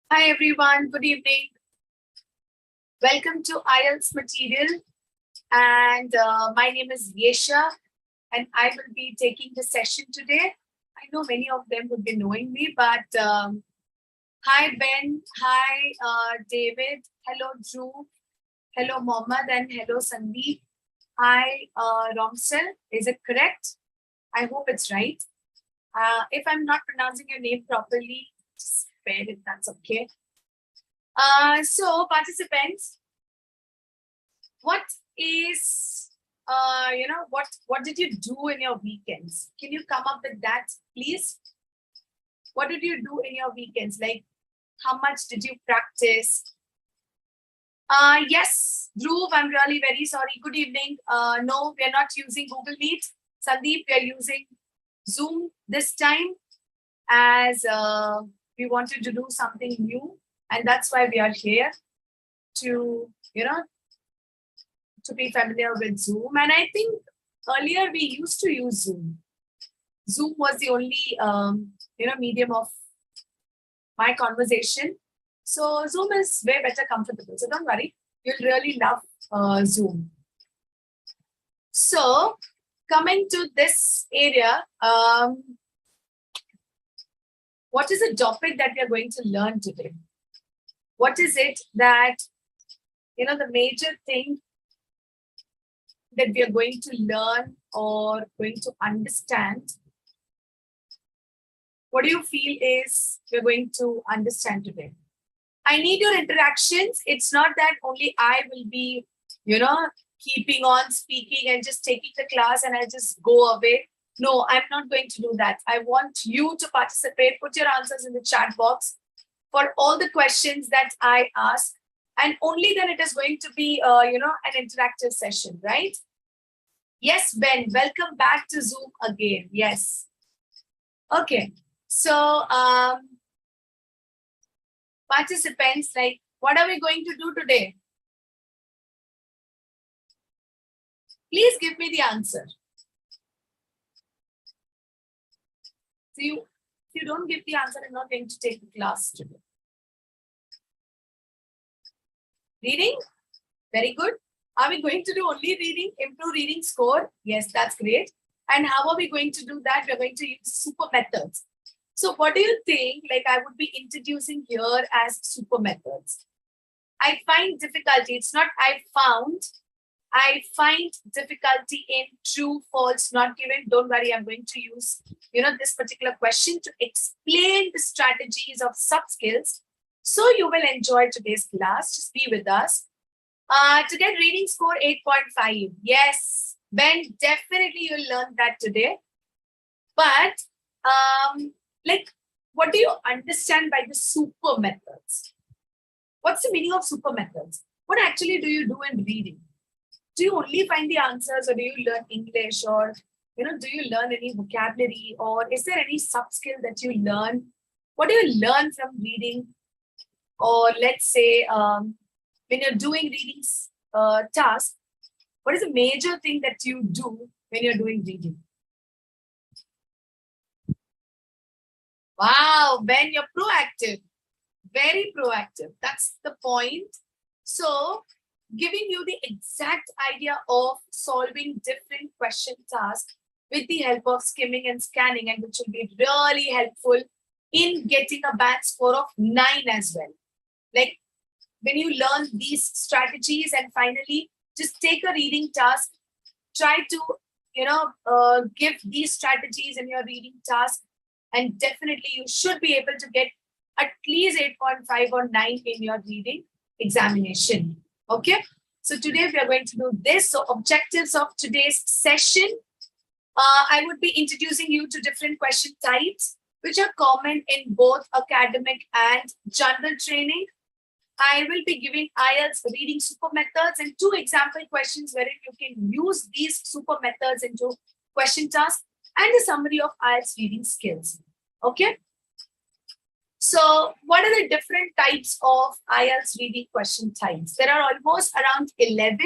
Hi everyone, good evening. Welcome to IELTS Material, and my name is Yesha, and I will be taking the session today. I know many of them would be knowing me, but hi Ben, hi David, hello Drew, hello Mohammed, and hello Sandeep. Hi Romsel, is it correct? I hope it's right. If I'm not pronouncing your name properly, just bear it, that's okay. So participants, what is what did you do in your weekends? Can you come up with that, please? What did you do in your weekends? Like, how much did you practice? Yes, Dhruv, I'm really very sorry. Good evening. No, we are not using Google Meet. Sandeep, we are using Zoom this time as we wanted to do something new, and that's why we are here to, to be familiar with Zoom. And I think earlier we used to use Zoom. Zoom was the only, medium of my conversation. So Zoom is way better comfortable. So don't worry, you'll really love Zoom. So coming to this area, what is the topic that we are going to learn today? What is it that, the major thing that we are going to learn or going to understand? What do you feel is we're going to understand today? I need your interactions. It's not that only I will be, keeping on speaking and just taking the class and I just go away. No, I'm not going to do that. I want you to participate. Put your answers in the chat box for all the questions that I ask. And only then it is going to be, an interactive session, right? Yes, Ben, welcome back to Zoom again. Yes. Okay. So, participants, like, what are we going to do today? Please give me the answer. So if you don't give the answer, I'm not going to take the class today. Reading? Very good. Are we going to do only reading, improve reading score? Yes, that's great. And how are we going to do that? We're going to use super methods. So what do you think, like I would be introducing here as super methods? I find difficulty. It's not I find difficulty in true, false, not given. Don't worry, I'm going to use, this particular question to explain the strategies of soft skills. So you will enjoy today's class. Just be with us. To get reading score 8.5. Yes, Ben, definitely you'll learn that today. But what do you understand by the super methods? What's the meaning of super methods? What actually do you do in reading? Do you only find the answers, or do you learn English, or do you learn any vocabulary, or is there any sub skill that you learn? What do you learn from reading? Or let's say when you're doing reading task, what is the major thing that you do when you're doing reading? Wow, Ben, you're proactive. Very proactive. That's the point. So, giving you the exact idea of solving different question tasks with the help of skimming and scanning, and which will be really helpful in getting a band score of 9 as well. Like when you learn these strategies and finally just take a reading task, try to, give these strategies in your reading task, and definitely you should be able to get at least 8.5 or 9 in your reading examination. Okay. So today we are going to do this. So objectives of today's session, I would be introducing you to different question types, which are common in both academic and general training. I will be giving IELTS reading super methods and 2 example questions wherein you can use these super methods into question tasks, and a summary of IELTS reading skills. Okay. So what are the different types of IELTS reading question types? There are almost around 11.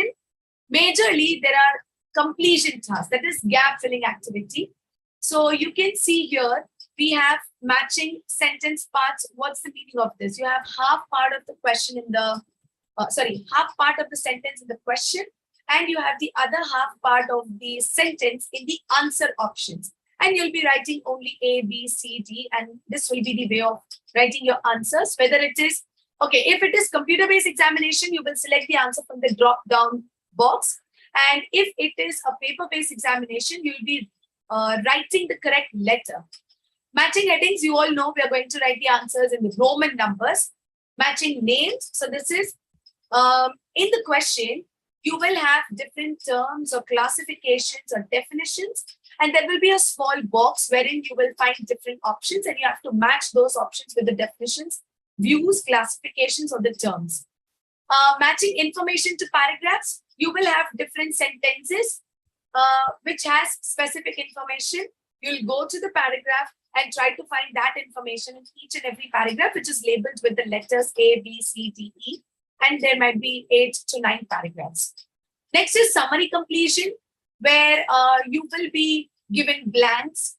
Majorly, there are completion tasks, that is gap filling activity. So you can see here, we have matching sentence parts. What's the meaning of this? You have half part of the question in the, half part of the sentence in the question, and you have the other half part of the sentence in the answer options. And you'll be writing only A, B, C, D, and this will be the way of writing your answers. Whether it is, okay, if it is computer-based examination, you will select the answer from the drop-down box. And if it is a paper-based examination, you'll be writing the correct letter. Matching headings, you all know we are going to write the answers in the Roman numbers. Matching names, so this is in the question, you will have different terms or classifications or definitions, and there will be a small box wherein you will find different options, and you have to match those options with the definitions, views, classifications, or the terms. Matching information to paragraphs, you will have different sentences which has specific information. You'll go to the paragraph and try to find that information in each and every paragraph, which is labeled with the letters A, B, C, D, E, and there might be 8 to 9 paragraphs. Next is summary completion, where you will be given blanks.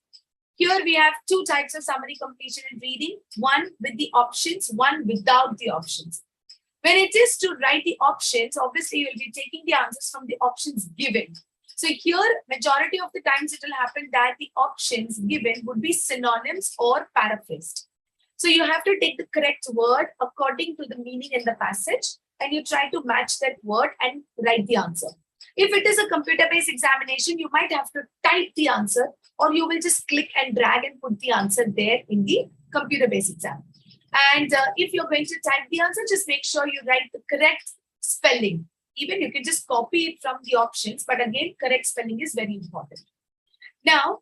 Here we have 2 types of summary completion in reading, one with the options, one without the options. When it is to write the options, obviously you will be taking the answers from the options given. So here, majority of the times it will happen that the options given would be synonyms or paraphrased. So you have to take the correct word according to the meaning in the passage, and you try to match that word and write the answer. If it is a computer-based examination, you might have to type the answer, or you will just click and drag and put the answer there in the computer-based exam. And if you're going to type the answer, just make sure you write the correct spelling. Even you can just copy it from the options, but again, correct spelling is very important. Now,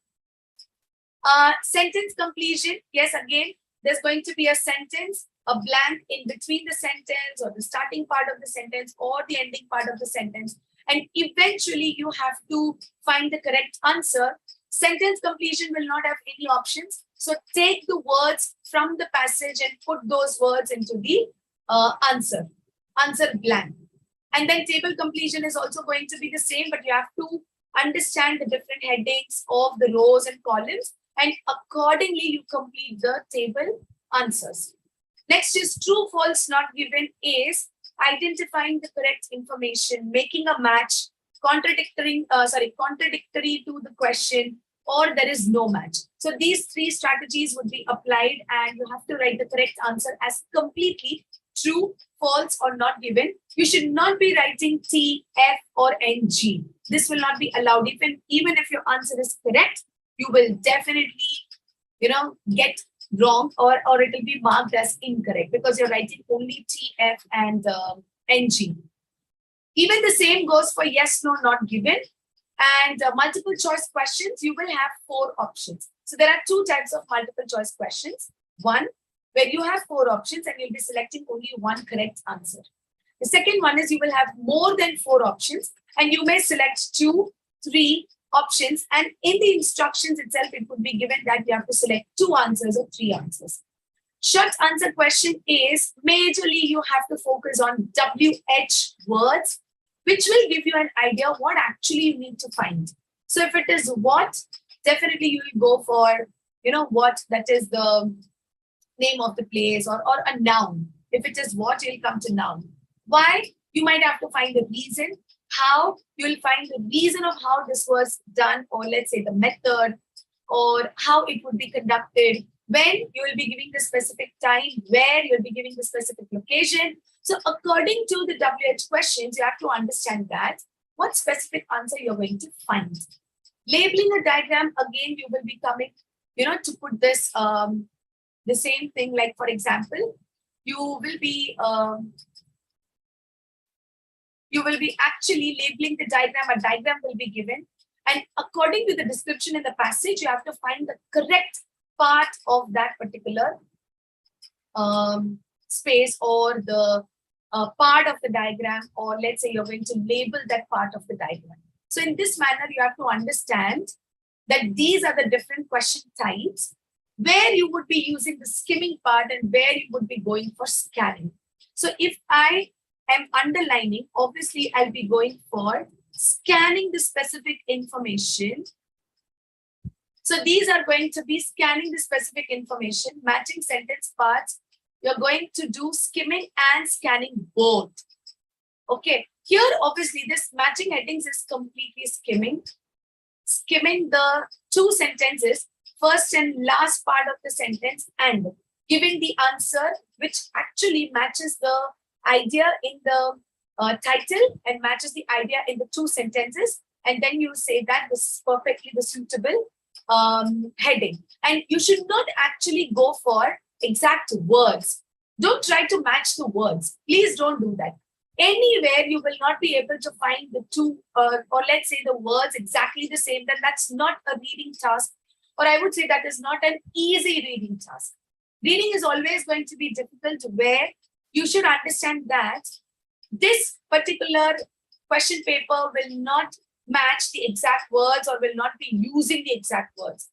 sentence completion. Yes, again, there's going to be a sentence, a blank in between the sentence, or the starting part of the sentence, or the ending part of the sentence. And eventually, you have to find the correct answer. Sentence completion will not have any options. So take the words from the passage and put those words into the answer blank. And then table completion is also going to be the same, but you have to understand the different headings of the rows and columns, and accordingly you complete the table answers. Next is true, false, not given is identifying the correct information, making a match, contradictory to the question, or there is no match. So these 3 strategies would be applied, and you have to write the correct answer as completely true, false, or not given. You should not be writing T, F, or NG. This will not be allowed. Even if your answer is correct, you will definitely, get wrong, or it will be marked as incorrect because you're writing only T, F, and NG. Even the same goes for yes, no, not given. And multiple choice questions, you will have 4 options. So there are 2 types of multiple choice questions. One, where you have 4 options and you'll be selecting only one correct answer. The second one is you will have more than 4 options and you may select 2, 3 options. And in the instructions itself, it would be given that you have to select 2 answers or 3 answers. Short answer question is majorly you have to focus on WH words, which will give you an idea what actually you need to find. So if it is what, definitely you will go for, what, that is the name of the place, or a noun. If it is what, you'll come to noun. Why? You might have to find the reason. How? You'll find the reason of how this was done, or let's say the method, or how it would be conducted. When you will be giving the specific time, where you'll be giving the specific location. So according to the WH questions, you have to understand that what specific answer you're going to find. Labeling a diagram, again, you will be coming, to put this, the same thing, like for example, you will be actually labeling the diagram. A diagram will be given, and according to the description in the passage, you have to find the correct part of that particular space, or the part of the diagram, or let's say you're going to label that part of the diagram. So in this manner, you have to understand that these are the different question types where you would be using the skimming part and where you would be going for scanning. So if I am underlining, obviously I'll be going for scanning the specific information. So these are going to be scanning the specific information, matching sentence parts. You're going to do skimming and scanning both. Okay, here obviously this matching headings is completely skimming. Skimming the two sentences, first and last part of the sentence, and giving the answer which actually matches the idea in the title and matches the idea in the two sentences. And then you say that this is perfectly the suitable heading. And you should not actually go for exact words. Don't try to match the words. Please don't do that. Anywhere you will not be able to find the two, or let's say the words exactly the same, then that's not a reading task. Or I would say that is not an easy reading task. Reading is always going to be difficult, where you should understand that this particular question paper will not match the exact words or will not be using the exact words.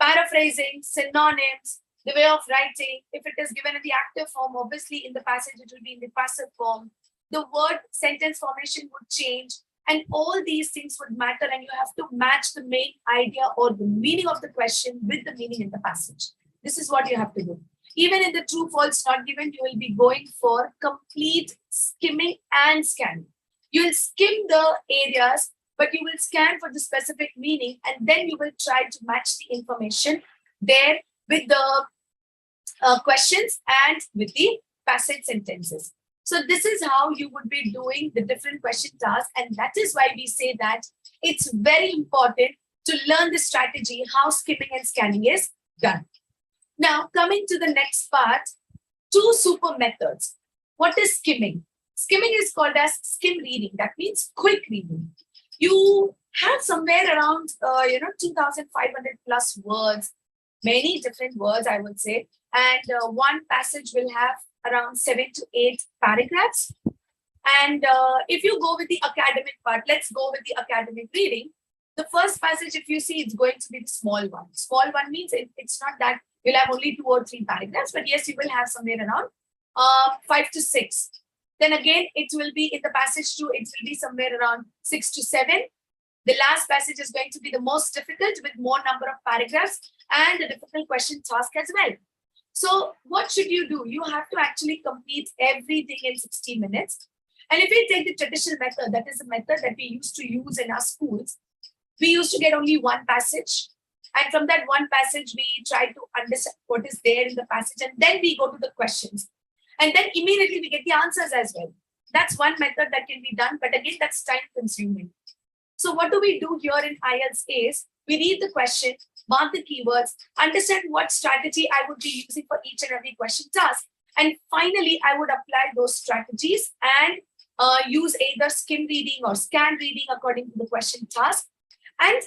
Paraphrasing, synonyms, the way of writing, if it is given in the active form, obviously in the passage it will be in the passive form. The word sentence formation would change, and all these things would matter, and you have to match the main idea or the meaning of the question with the meaning in the passage. This is what you have to do. Even in the true false not given, you will be going for complete skimming and scanning. You will skim the areas, but you will scan for the specific meaning, and then you will try to match the information there with the questions and with the passage sentences. So this is how you would be doing the different question tasks, and that is why we say that it's very important to learn the strategy, how skimming and scanning is done. Now, coming to the next part, two super methods. What is skimming? Skimming is called as skim reading. That means quick reading. You have somewhere around 2,500 plus words, many different words, I would say, and one passage will have around 7 to 8 paragraphs. And if you go with the academic part, let's go with the academic reading. The first passage, if you see, it's going to be the small one. Small one means it's not that you'll have only 2 or 3 paragraphs, but yes, you will have somewhere around 5 to 6. Then again, it will be in the passage 2, it will be somewhere around 6 to 7. The last passage is going to be the most difficult with more number of paragraphs and a difficult question task as well. So what should you do? You have to actually complete everything in 60 minutes. And if we take the traditional method, that is the method that we used to use in our schools, we used to get only one passage. And from that one passage, we try to understand what is there in the passage. And then we go to the questions. And then immediately we get the answers as well. That's one method that can be done. But again, that's time consuming. So what do we do here in IELTS is, we read the question, mark the keywords, understand what strategy I would be using for each and every question task. And finally, I would apply those strategies and use either skim reading or scan reading according to the question task. And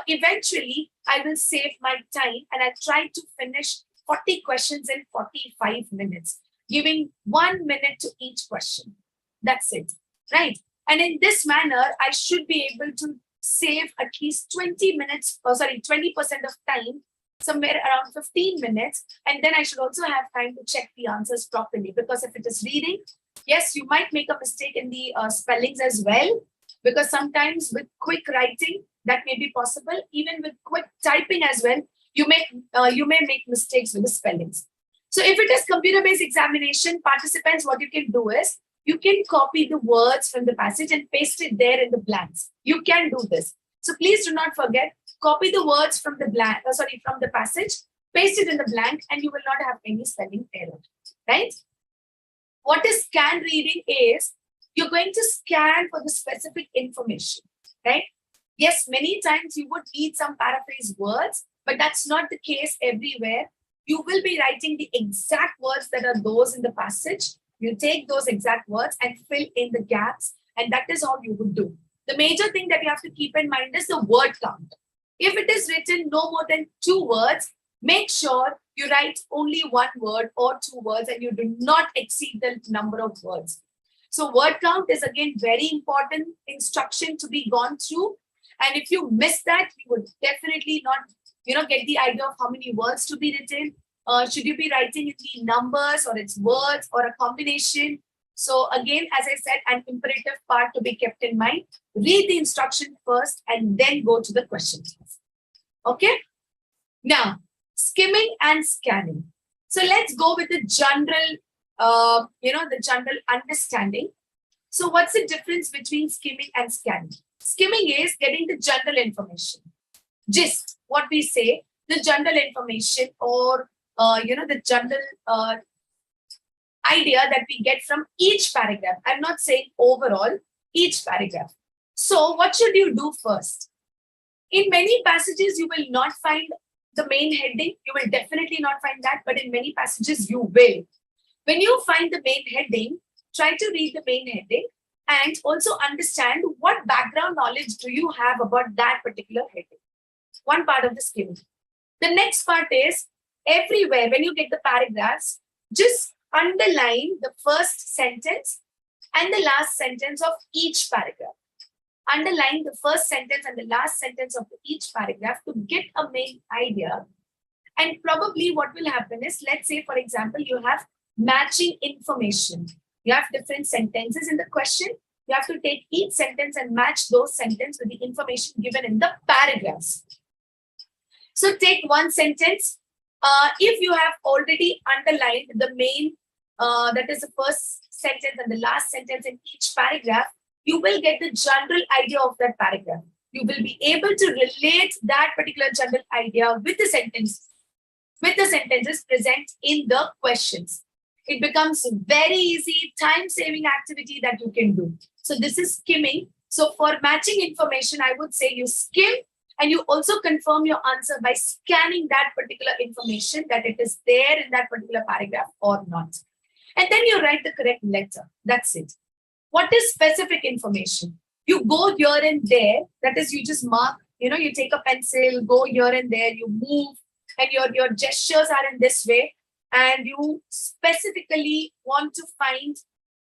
eventually, I will save my time and I'll try to finish 40 questions in 45 minutes, giving 1 minute to each question. That's it, right? And in this manner, I should be able to save at least 20 minutes, 20% of time, somewhere around 15 minutes. And then I should also have time to check the answers properly. Because if it is reading, yes, you might make a mistake in the spellings as well. Because sometimes with quick writing, that may be possible. Even with quick typing as well, you may make mistakes with the spellings. So if it is computer-based examination, participants, what you can do is, you can copy the words from the passage and paste it there in the blanks. You can do this. So please do not forget, copy the words from the from the passage, paste it in the blank, and you will not have any spelling error, right? What is scan reading is, you're going to scan for the specific information, right? Yes, many times you would need some paraphrase words, but that's not the case everywhere. You will be writing the exact words that are those in the passage. You take those exact words and fill in the gaps, and that is how you would do. The major thing that you have to keep in mind is the word count. If it is written no more than 2 words, make sure you write only 1 word or 2 words, and you do not exceed the number of words. So word count is again very important instruction to be gone through. And if you miss that, you would definitely not, get the idea of how many words to be written. Should you be writing in the numbers or its words or a combination? So again, as I said, an imperative part to be kept in mind. Read the instruction first and then go to the question task. Okay. Now, skimming and scanning. So let's go with the general, the general understanding. So what's the difference between skimming and scanning? Skimming is getting the general information. Just what we say, the general information or, the general idea that we get from each paragraph. I'm not saying overall, each paragraph. So what should you do first? In many passages, you will not find the main heading. You will definitely not find that, but in many passages, you will. When you find the main heading, try to read the main heading and also understand what background knowledge do you have about that particular heading. One part of the skimming. The next part is everywhere when you get the paragraphs, just underline the first sentence and the last sentence of each paragraph. Underline the first sentence and the last sentence of each paragraph to get a main idea. And probably what will happen is, let's say, for example, you have matching information. You have different sentences in the question. You have to take each sentence and match those sentences with the information given in the paragraphs. So take one sentence. If you have already underlined the main, that is the first sentence and the last sentence in each paragraph, you will get the general idea of that paragraph. You will be able to relate that particular general idea with the sentences present in the questions. It becomes a very easy, time-saving activity that you can do. So this is skimming. So for matching information, I would say you skim and you also confirm your answer by scanning that particular information, that it is there in that particular paragraph or not. And then you write the correct letter. That's it. What is specific information? You go here and there. That is, you just mark, you take a pencil, go here and there, you move, and your gestures are in this way. And you specifically want to find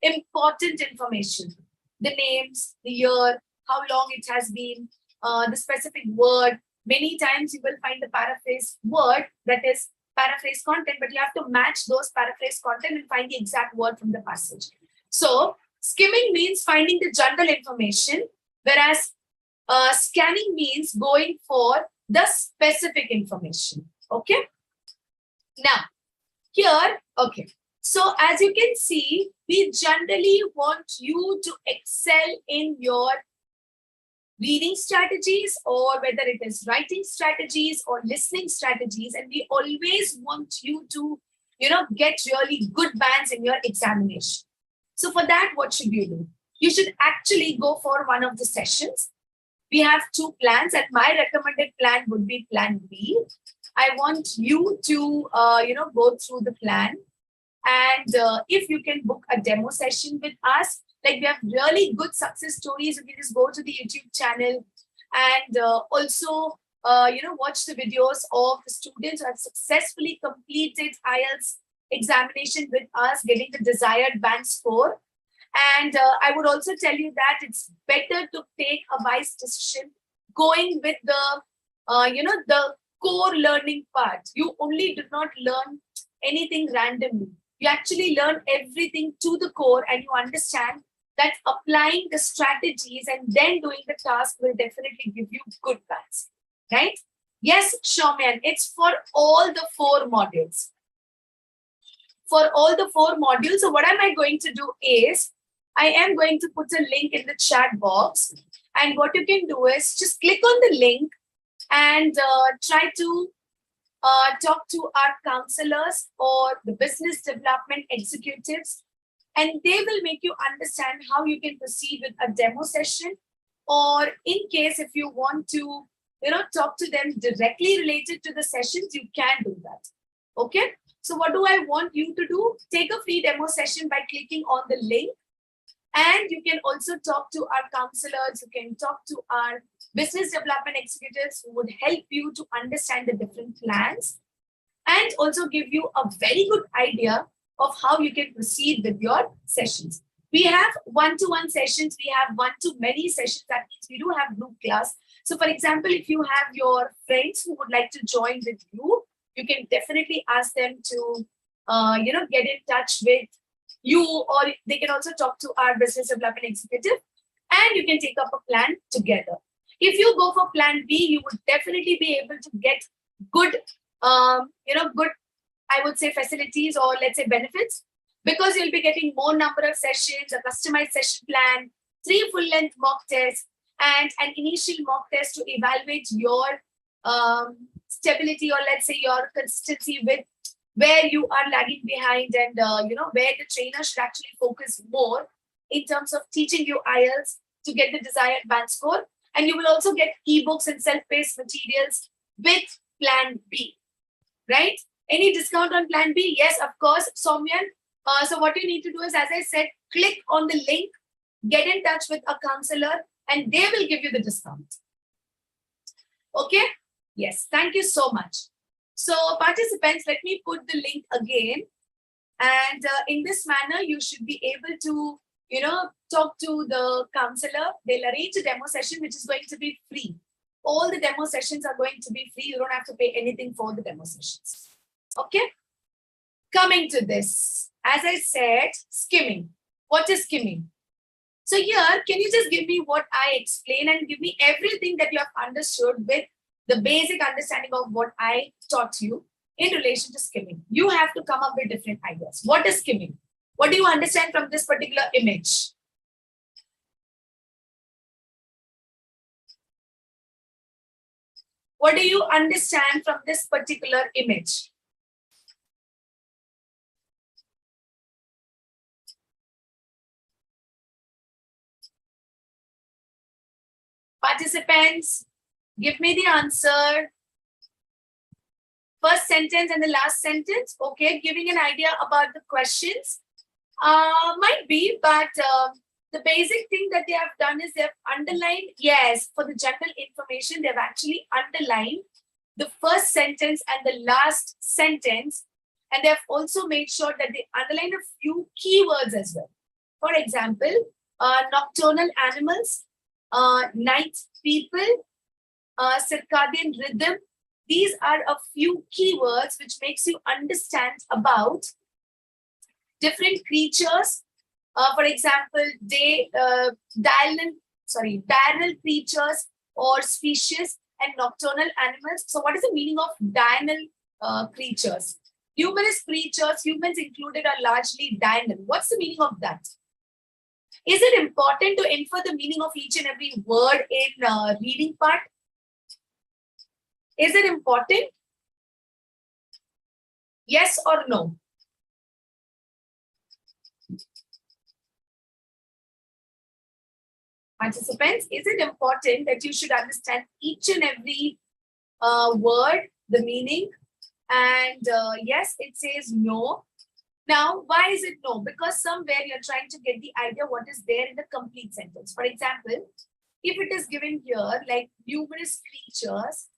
important information. The names, the year, how long it has been, the specific word. Many times you will find the paraphrase word, that is paraphrase content, but you have to match those paraphrase content and find the exact word from the passage. So skimming means finding the general information, whereas scanning means going for the specific information. Okay. Now, here, okay. So as you can see, we generally want you to excel in your reading strategies, or whether it is writing strategies or listening strategies. And we always want you to, get really good bands in your examination. So for that, what should you do? You should actually go for one of the sessions. We have two plans, and my recommended plan would be plan B. I want you to, go through the plan. And if you can book a demo session with us, like we have really good success stories, you can just go to the YouTube channel and also, watch the videos of the students who have successfully completed IELTS examination with us, getting the desired band score. And I would also tell you that it's better to take a wise decision going with the, the core learning part. You only do not learn anything randomly. You actually learn everything to the core, and you understand that applying the strategies and then doing the task will definitely give you good bands, right? Yes, Shauman, it's for all the 4 modules. For all the 4 modules. So what am I going to do is, I am going to put a link in the chat box. And what you can do is just click on the link and try to talk to our counselors or the business development executives, and they will make you understand how you can proceed with a demo session. Or in case if you want to, talk to them directly related to the sessions, you can do that. Okay. So what do I want you to do? Take a free demo session by clicking on the link. And you can also talk to our counselors. You can talk to our business development executives who would help you to understand the different plans and also give you a very good idea of how you can proceed with your sessions. We have one-to-one sessions. We have one-to-many sessions. That means we do have group class. So for example, if you have your friends who would like to join with you, you can definitely ask them to, get in touch with you, or they can also talk to our business development executive, and you can take up a plan together. If you go for plan B, you would definitely be able to get good, good, I would say facilities or let's say benefits, because you'll be getting more number of sessions, a customized session plan, 3 full-length mock tests, and an initial mock test to evaluate your stability or let's say your consistency with where you are lagging behind and where the trainer should actually focus more in terms of teaching you IELTS to get the desired band score. And you will also get ebooks and self-paced materials with Plan B, right? Any discount on Plan B? Yes, of course, Soumyan. So what you need to do is, as I said, click on the link, get in touch with a counselor, and they will give you the discount. Okay? Yes, thank you so much. So participants, let me put the link again. And in this manner, you should be able to, talk to the counselor. They'll arrange a demo session, which is going to be free. All the demo sessions are going to be free. You don't have to pay anything for the demo sessions. Okay? Coming to this, as I said, skimming. What is skimming? So here, can you just give me what I explained and give me everything that you have understood with the basic understanding of what I taught you in relation to skimming? You have to come up with different ideas. What is skimming? What do you understand from this particular image? What do you understand from this particular image? Participants, give me the answer. First sentence and the last sentence. Okay, giving an idea about the questions. Might be, but the basic thing that they have done is they have underlined, yes, for the general information, they've actually underlined the first sentence and the last sentence. And they have also made sure that they underline a few keywords as well. For example, nocturnal animals, night people, circadian rhythm. These are a few keywords which makes you understand about different creatures. For example, diurnal creatures or species and nocturnal animals. So what is the meaning of diurnal creatures? Numerous creatures, humans included, are largely diurnal. What's the meaning of that? Is it important to infer the meaning of each and every word in reading part? Is it important? Yes or no? Participants, is it important that you should understand each and every word, the meaning? And yes, it says no. Now, why is it no? Because somewhere you're trying to get the idea what is there in the complete sentence. For example, if it is given here like numerous creatures,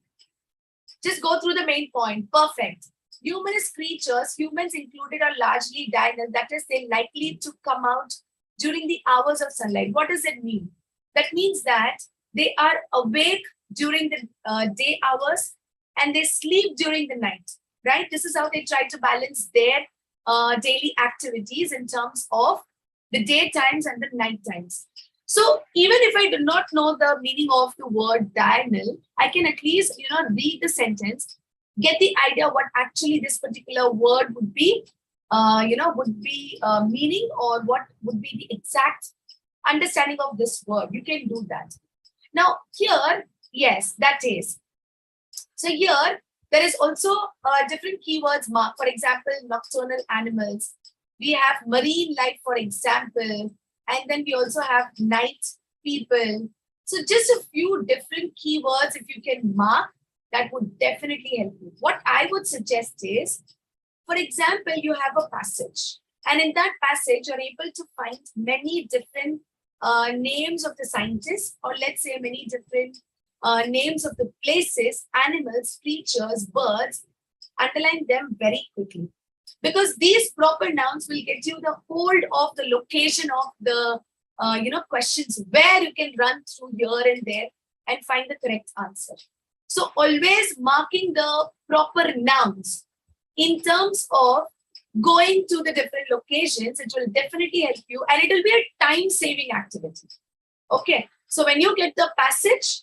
just go through the main point. Perfect. Numerous creatures, humans included, are largely diurnal. That is, they're likely to come out during the hours of sunlight. What does it mean? That means that they are awake during the day hours and they sleep during the night, right? This is how they try to balance their daily activities in terms of the day times and the night times. So even if I do not know the meaning of the word diurnal, I can at least, read the sentence, get the idea what actually this particular word would be, meaning, or what would be the exact understanding of this word. You can do that. Now here, yes, that is. So here, there is also different keywords marked. For example, nocturnal animals. We have marine life, for example. And then we also have night people. So just a few different keywords, if you can mark, that would definitely help you. What I would suggest is, for example, you have a passage. And in that passage, you're able to find many different names of the scientists, or let's say many different names of the places, animals, creatures, birds. Underline them very quickly. Because these proper nouns will get you the hold of the location of the questions, where you can run through here and there and find the correct answer. So always marking the proper nouns in terms of going to the different locations, it will definitely help you, and it will be a time-saving activity. Okay, so when you get the passage,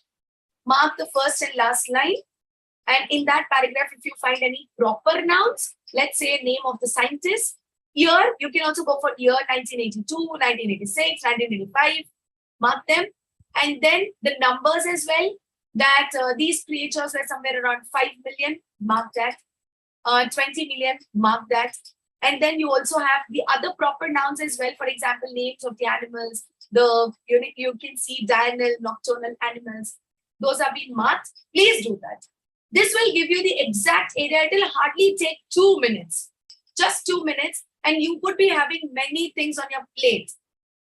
mark the first and last line. And in that paragraph, if you find any proper nouns, let's say name of the scientist, year, you can also go for year 1982, 1986, 1985, mark them. And then the numbers as well, that these creatures were somewhere around 5 million, mark that. 20 million, mark that. And then you also have the other proper nouns as well. For example, names of the animals, you can see diurnal, nocturnal animals. Those are being marked. Please do that. This will give you the exact area. It will hardly take 2 minutes, just 2 minutes, and you would be having many things on your plate,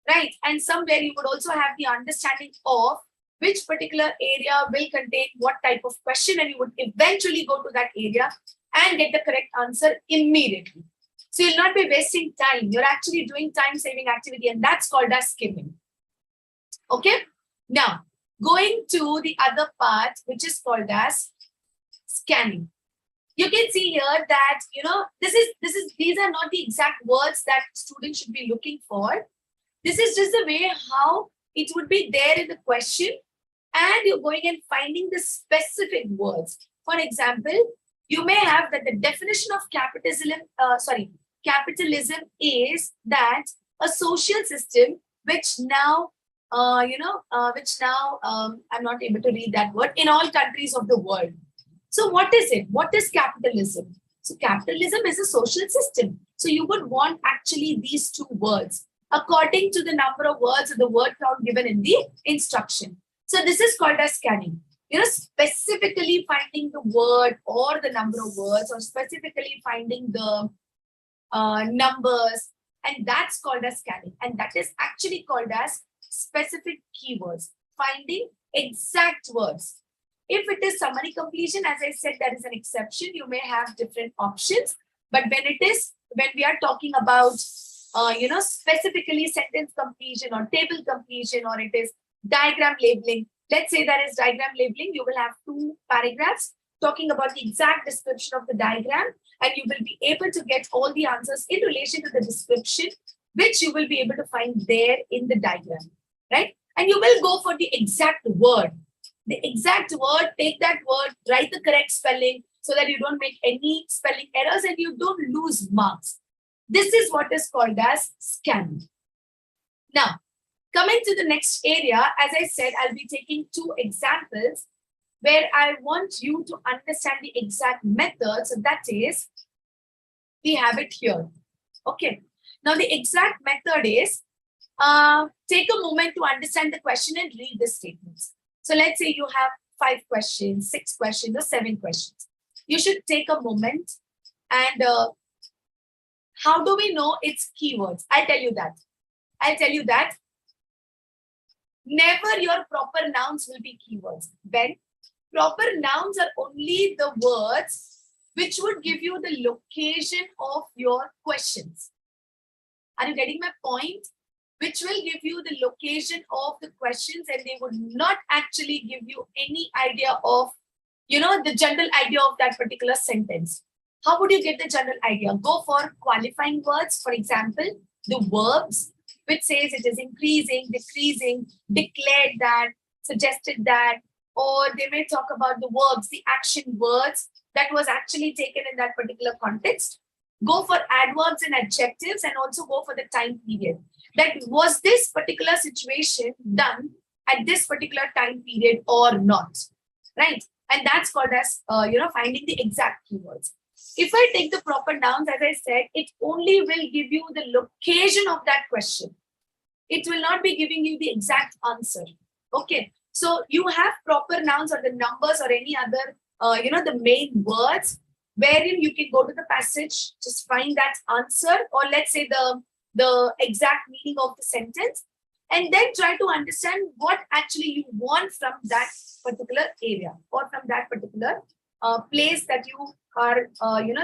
right? And somewhere you would also have the understanding of which particular area will contain what type of question, and you would eventually go to that area and get the correct answer immediately. So you'll not be wasting time. You're actually doing time-saving activity, and that's called as skimming. Okay? Now, going to the other part, which is called as scanning. You can see here that, these are not the exact words that students should be looking for. This is just the way how it would be there in the question, and you're going and finding the specific words. For example, you may have that the definition of capitalism is that a social system which now, I'm not able to read that word, in all countries of the world. So what is it? What is capitalism? So capitalism is a social system. So you would want actually these two words according to the number of words or the word count given in the instruction. So this is called as scanning. Specifically finding the word or the number of words, or specifically finding the numbers, and that's called as scanning. And that is actually called as specific keywords, finding exact words. If it is summary completion, as I said, that is an exception. You may have different options, but when we are talking about, specifically sentence completion or table completion, or it is diagram labeling. Let's say that is diagram labeling. You will have 2 paragraphs talking about the exact description of the diagram, and you will be able to get all the answers in relation to the description, which you will be able to find there in the diagram, right? And you will go for the exact word. The exact word, take that word, write the correct spelling so that you don't make any spelling errors and you don't lose marks. This is what is called as scanning. Now, coming to the next area, as I said, I'll be taking 2 examples where I want you to understand the exact method. So that is, we have it here. Okay. Now, the exact method is, take a moment to understand the question and read the statements. So let's say you have 5 questions, 6 questions, or 7 questions. You should take a moment and how do we know it's keywords? I'll tell you that. Never your proper nouns will be keywords. When proper nouns are only the words which would give you the location of your questions. Are you getting my point? Which will give you the location of the questions, and they would not actually give you any idea of, the general idea of that particular sentence. How would you get the general idea? Go for qualifying words. For example, the verbs, which says it is increasing, decreasing, declared that, suggested that, or they may talk about the verbs, the action words that was actually taken in that particular context. Go for adverbs and adjectives, and also go for the time period. That was this particular situation done at this particular time period or not, right? And that's called as, finding the exact keywords. If I take the proper nouns, as I said, it only will give you the location of that question. It will not be giving you the exact answer. Okay. So you have proper nouns or the numbers or any other, the main words, wherein you can go to the passage, just find that answer, or let's say the exact meaning of the sentence, and then try to understand what actually you want from that particular area or from that particular place that you are,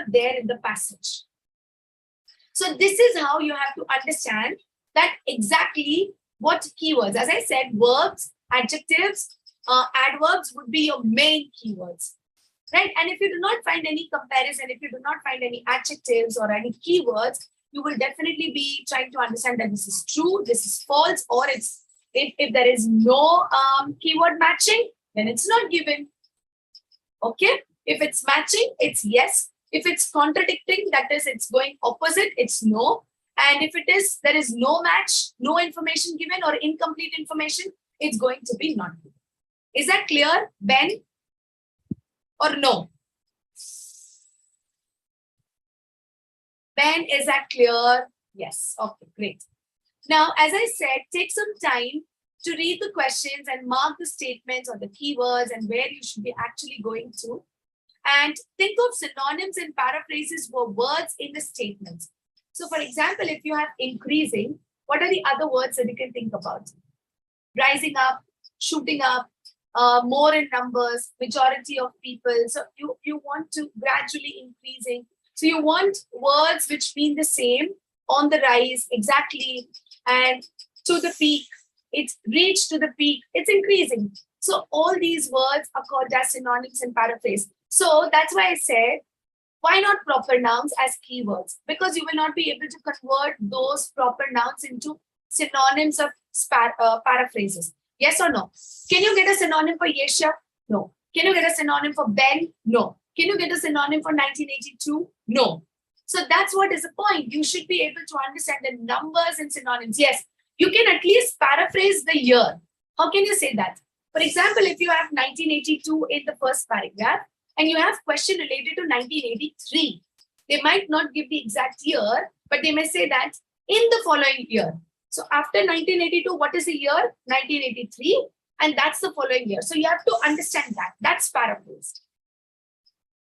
there in the passage. So this is how you have to understand that exactly what keywords. As I said, verbs, adjectives, adverbs would be your main keywords, right? And if you do not find any comparison, if you do not find any adjectives or any keywords, you will definitely be trying to understand that this is true, this is false, or it's if there is no keyword matching, then it's not given. Okay. If it's matching, it's yes. If it's contradicting, that is, it's going opposite, it's no. And if it is, there is no match, no information given or incomplete information, it's going to be not given. Is that clear, Ben? Or no? Ben, is that clear? Yes. Okay, great. Now, as I said, take some time to read the questions and mark the statements or the keywords and where you should be actually going to. And think of synonyms and paraphrases for words in the statements. So, for example, if you have increasing, what are the other words that you can think about? Rising up, shooting up, more in numbers, majority of people. So you want to gradually increasing. So you want words which mean the same, on the rise, exactly, and to the peak. It's reached to the peak. It's increasing. So all these words are called as synonyms and paraphrase. So that's why I said, why not proper nouns as keywords? Because you will not be able to convert those proper nouns into synonyms of paraphrases. Yes or no? Can you get a synonym for Yesha? No. Can you get a synonym for Ben? No. Can you get a synonym for 1982? No. So that's what is the point. You should be able to understand the numbers and synonyms. Yes, you can at least paraphrase the year. How can you say that? For example, if you have 1982 in the first paragraph and you have question related to 1983, they might not give the exact year, but they may say that in the following year. So after 1982, what is the year? 1983. And that's the following year. So you have to understand that. That's paraphrased.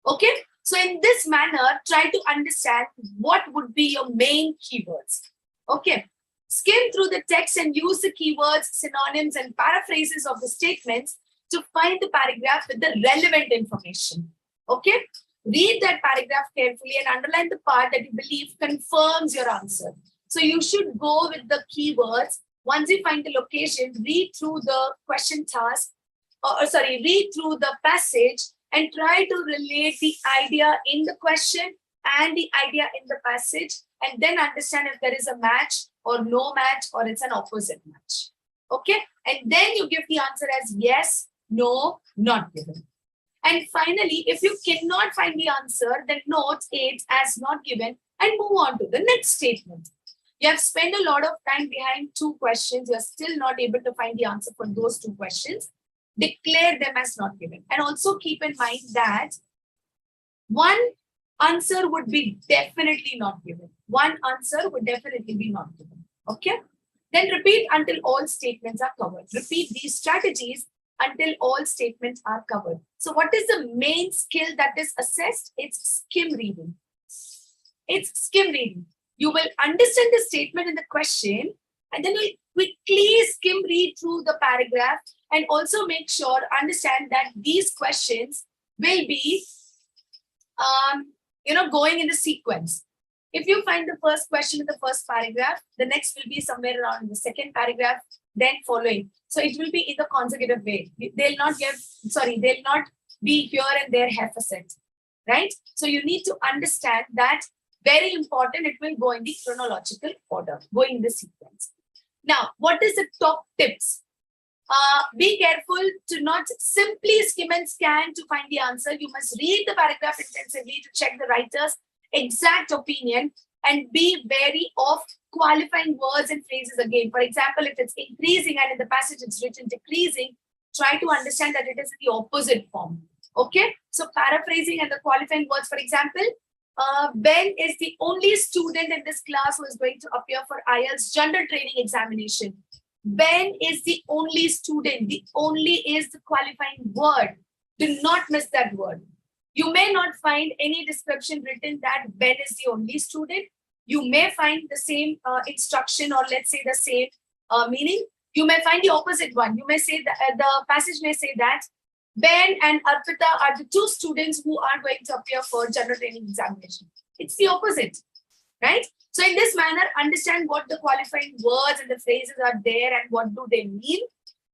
Okay. So in this manner, try to understand what would be your main keywords. Okay. Skim through the text and use the keywords, synonyms, and paraphrases of the statements to find the paragraph with the relevant information. Okay. Read that paragraph carefully and underline the part that you believe confirms your answer. So you should go with the keywords. Once you find the location, read through the question task, read through the passage and try to relate the idea in the question and the idea in the passage, and then understand if there is a match or no match or it's an opposite match. Okay. And then you give the answer as yes, no, not given. And finally, if you cannot find the answer, then note it as not given and move on to the next statement. You have spent a lot of time behind two questions. You're still not able to find the answer for those two questions. Declare them as not given. And also keep in mind that one answer would be definitely not given. One answer would definitely be not given. Okay? Then repeat until all statements are covered. Repeat these strategies until all statements are covered. So what is the main skill that is assessed? It's skim reading. It's skim reading. You will understand the statement in the question and then you quickly skim read through the paragraph and also make sure, understand that these questions will be, going in the sequence. If you find the first question in the first paragraph, the next will be somewhere around in the second paragraph, then following. So it will be in the consecutive way. They'll not be here and there half a set, right? So you need to understand that. Very important, it will go in the chronological order, go in the sequence. Now, what is the top tips? Be careful to not simply skim and scan to find the answer. You must read the paragraph intensively to check the writer's exact opinion and be wary of qualifying words and phrases again. For example, if it's increasing and in the passage it's written decreasing, try to understand that it is the opposite form. Okay, so paraphrasing and the qualifying words, for example, Ben is the only student in this class who is going to appear for IELTS General Training Examination. Ben is the only student. The only is the qualifying word. Do not miss that word. You may not find any description written that Ben is the only student. You may find the same instruction or let's say the same meaning. You may find the opposite one. You may say that the passage may say that Ben and Arpita are the two students who are going to appear for general training examination. It's the opposite, right? So in this manner, understand what the qualifying words and the phrases are there and what do they mean.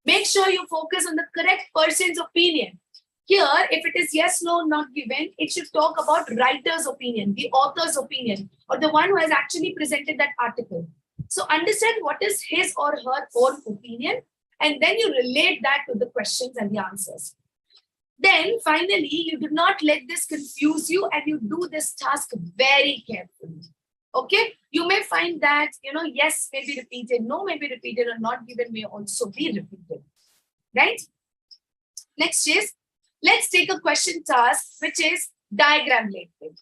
Make sure you focus on the correct person's opinion. Here, if it is yes, no, not given, it should talk about writer's opinion, the author's opinion, or the one who has actually presented that article. So understand what is his or her own opinion, and then you relate that to the questions and the answers. Then finally, you do not let this confuse you and you do this task very carefully. Okay, you may find that, yes may be repeated, no may be repeated, or not given may also be repeated, right? Next is, let's take a question task, which is diagram labeling.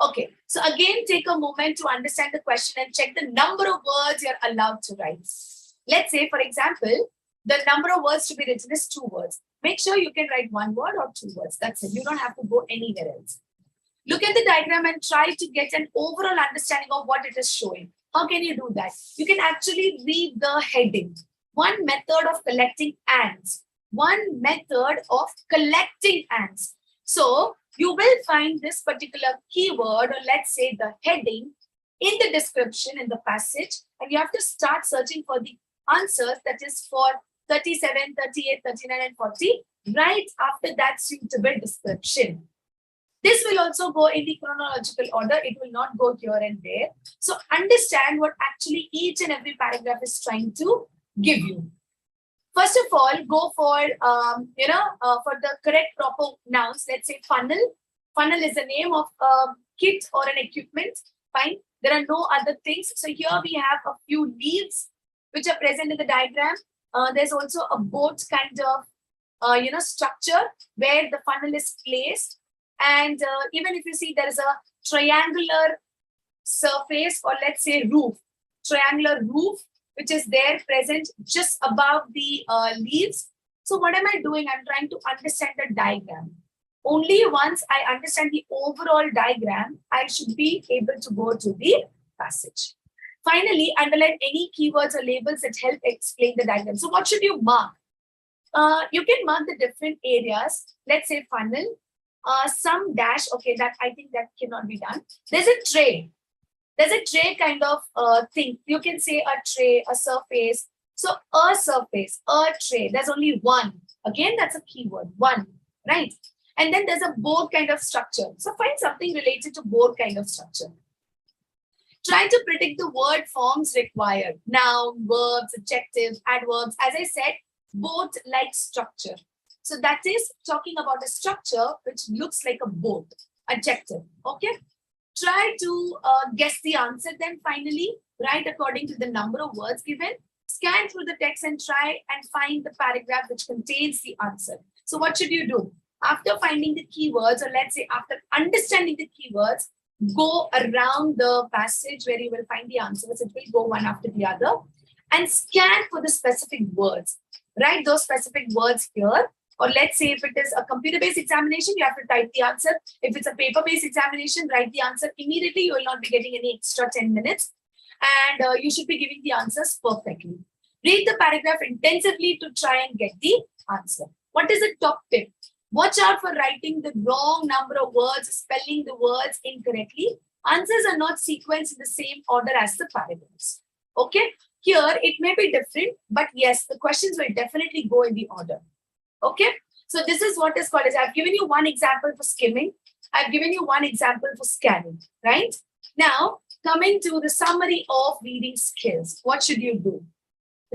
Okay, so again, take a moment to understand the question and check the number of words you're allowed to write. Let's say, for example, the number of words to be written is 2 words. Make sure you can write 1 word or 2 words. That's it. You don't have to go anywhere else. Look at the diagram and try to get an overall understanding of what it is showing. How can you do that? You can actually read the heading. One method of collecting ants. One method of collecting ants. So you will find this particular keyword, or let's say the heading, in the description in the passage, and you have to start searching for the answers, that is for 37, 38, 39, and 40, right after that suitable description. This will also go in the chronological order. It will not go here and there. So understand what actually each and every paragraph is trying to give you. First of all, go for, for the correct proper nouns. Let's say funnel. Funnel is the name of a kit or an equipment. Fine. There are no other things. So here we have a few leaves which are present in the diagram. There's also a boat kind of, structure where the funnel is placed. And even if you see, there is a triangular surface, or let's say roof, triangular roof, which is there present just above the leaves. So what am I doing? I'm trying to understand the diagram. Only once I understand the overall diagram, I should be able to go to the passage. Finally, underline any keywords or labels that help explain the diagram. So what should you mark? You can mark the different areas. Let's say funnel. Some dash, okay, that I think that cannot be done. There's a tray. There's a tray kind of thing. You can say a tray, a surface. So a surface, a tray. There's only one. Again, that's a keyword, one, right? And then there's a board kind of structure. So find something related to board kind of structure. Try to predict the word forms required. Noun, verbs, adjectives, adverbs. As I said, boat like structure. So that is talking about a structure which looks like a boat, adjective, okay? Try to guess the answer then finally, write according to the number of words given, scan through the text and try and find the paragraph which contains the answer. So what should you do? After finding the keywords, or let's say after understanding the keywords, go around the passage where you will find the answers. It will go one after the other and scan for the specific words. Write those specific words here. Or let's say if it is a computer-based examination, you have to type the answer. If it's a paper-based examination, write the answer immediately. You will not be getting any extra 10 minutes. And you should be giving the answers perfectly. Read the paragraph intensively to try and get the answer. What is the top tip? Watch out for writing the wrong number of words, spelling the words incorrectly. Answers are not sequenced in the same order as the paragraphs. Okay? Here, it may be different, but yes, the questions will definitely go in the order. Okay, so this is what is called as, I've given you one example for skimming. I've given you one example for scanning, right? Now, coming to the summary of reading skills, what should you do?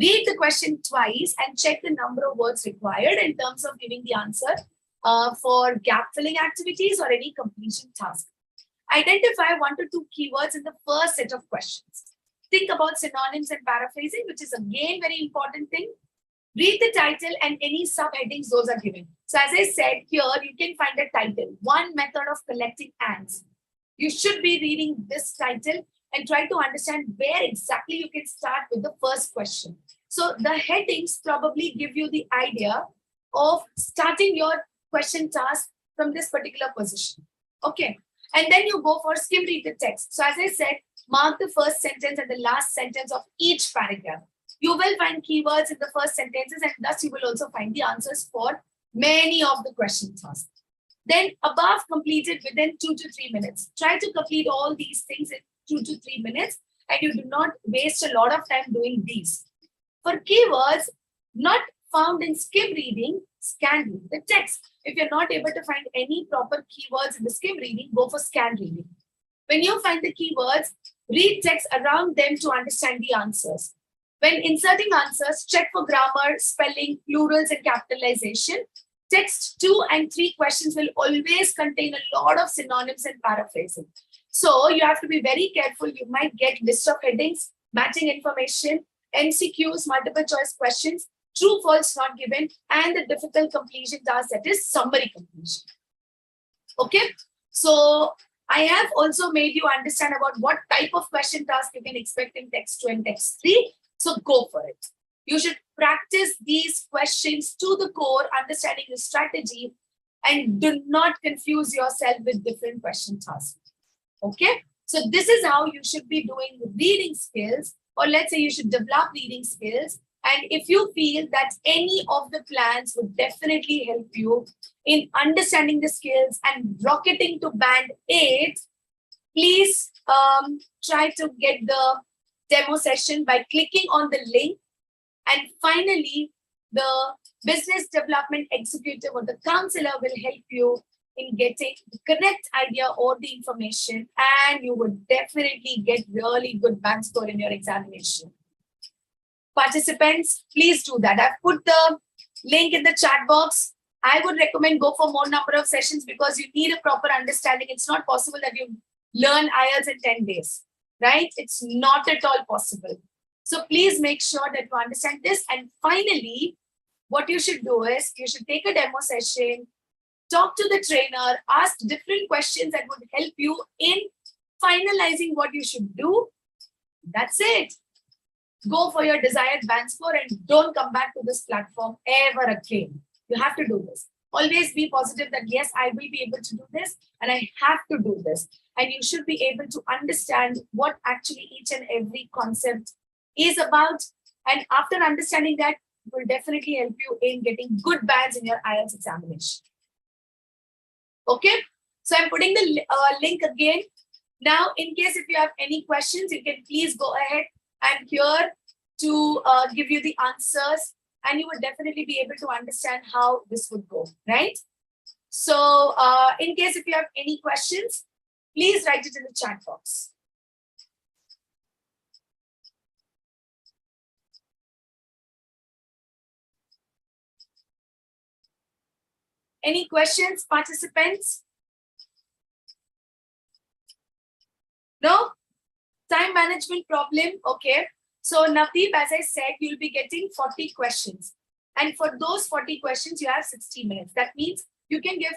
Read the question twice and check the number of words required in terms of giving the answer for gap filling activities or any completion task. Identify 1 to 2 keywords in the first set of questions. Think about synonyms and paraphrasing, which is again very important thing. Read the title and any subheadings those are given. So as I said here, you can find a title, one method of collecting ants. You should be reading this title and try to understand where exactly you can start with the first question. So the headings probably give you the idea of starting your question task from this particular position. Okay. And then you go for skim read the text. So as I said, mark the first sentence and the last sentence of each paragraph. You will find keywords in the first sentences, and thus you will also find the answers for many of the question tasks. Then above completed within 2 to 3 minutes. Try to complete all these things in 2 to 3 minutes, and you do not waste a lot of time doing these. For keywords not found in skim reading, scan read the text. If you're not able to find any proper keywords in the skim reading, go for scan reading. When you find the keywords, read text around them to understand the answers. When inserting answers, check for grammar, spelling, plurals, and capitalization. Text 2 and 3 questions will always contain a lot of synonyms and paraphrasing. So you have to be very careful. You might get list of headings, matching information, MCQs, multiple choice questions, true, false, not given, and the difficult completion task, that is summary completion. Okay, so I have also made you understand about what type of question task you can expect in text 2 and text 3. So go for it. You should practice these questions to the core, understanding the strategy, and do not confuse yourself with different question tasks. Okay, so this is how you should be doing reading skills, or let's say you should develop reading skills. And if you feel that any of the plans would definitely help you in understanding the skills and rocketing to band 8, please try to get the demo session by clicking on the link. And finally, the business development executive or the counselor will help you in getting the correct idea or the information, and you would definitely get really good band score in your examination. Participants, please do that. I've put the link in the chat box. I would recommend go for more number of sessions because you need a proper understanding. It's not possible that you learn IELTS in 10 days, right? It's not at all possible. So please make sure that you understand this. And finally, what you should do is you should take a demo session, talk to the trainer, ask different questions that would help you in finalizing what you should do. That's it. Go for your desired band score and don't come back to this platform ever again. You have to do this. Always be positive that yes, I will be able to do this and I have to do this. And you should be able to understand what actually each and every concept is about. And after understanding that, it will definitely help you in getting good bands in your IELTS examination. Okay, so I'm putting the link again. Now, in case if you have any questions, you can please go ahead. I'm here to give you the answers, and you would definitely be able to understand how this would go, right? So in case if you have any questions, please write it in the chat box. Any questions, participants? No? Time management problem, okay. So Navdeep, as I said, you'll be getting 40 questions. And for those 40 questions, you have 60 minutes. That means you can give